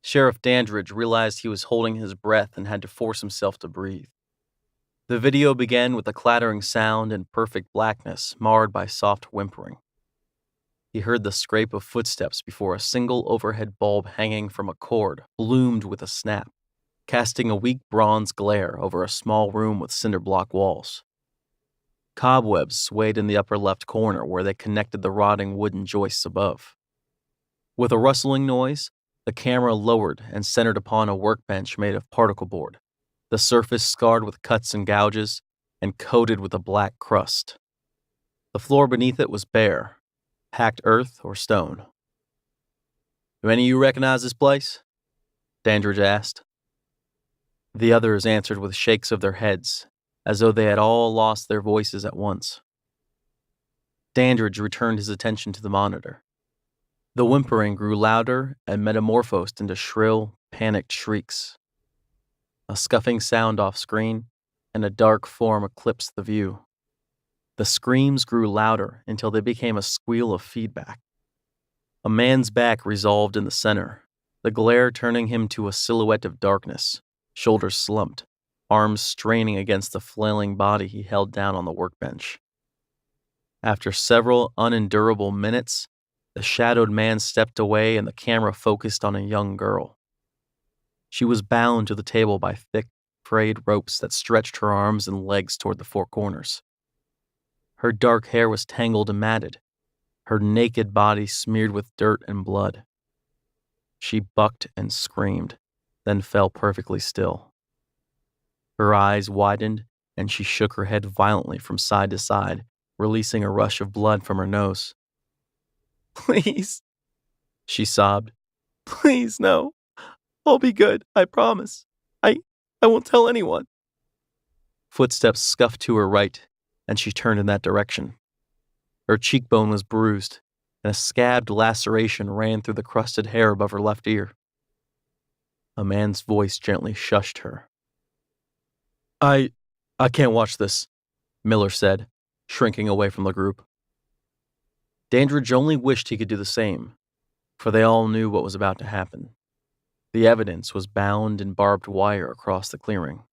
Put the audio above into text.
Sheriff Dandridge realized he was holding his breath and had to force himself to breathe. The video began with a clattering sound and perfect blackness, marred by soft whimpering. He heard the scrape of footsteps before a single overhead bulb hanging from a cord bloomed with a snap, casting a weak bronze glare over a small room with cinder block walls. Cobwebs swayed in the upper left corner where they connected the rotting wooden joists above. With a rustling noise, the camera lowered and centered upon a workbench made of particle board, the surface scarred with cuts and gouges and coated with a black crust. The floor beneath it was bare, packed earth or stone. "Do any of you recognize this place?" Dandridge asked. The others answered with shakes of their heads, as though they had all lost their voices at once. Dandridge returned his attention to the monitor. The whimpering grew louder and metamorphosed into shrill, panicked shrieks. A scuffing sound off screen, and a dark form eclipsed the view. The screams grew louder until they became a squeal of feedback. A man's back resolved in the center, the glare turning him to a silhouette of darkness, shoulders slumped, arms straining against the flailing body he held down on the workbench. After several unendurable minutes, the shadowed man stepped away and the camera focused on a young girl. She was bound to the table by thick, frayed ropes that stretched her arms and legs toward the four corners. Her dark hair was tangled and matted, her naked body smeared with dirt and blood. She bucked and screamed, then fell perfectly still. Her eyes widened, and she shook her head violently from side to side, releasing a rush of blood from her nose. "Please," she sobbed. "Please, no. I'll be good, I promise. I won't tell anyone." Footsteps scuffed to her right, and she turned in that direction. Her cheekbone was bruised, and a scabbed laceration ran through the crusted hair above her left ear. A man's voice gently shushed her. I can't watch this," Miller said, shrinking away from the group. Dandridge only wished he could do the same, for they all knew what was about to happen. The evidence was bound in barbed wire across the clearing.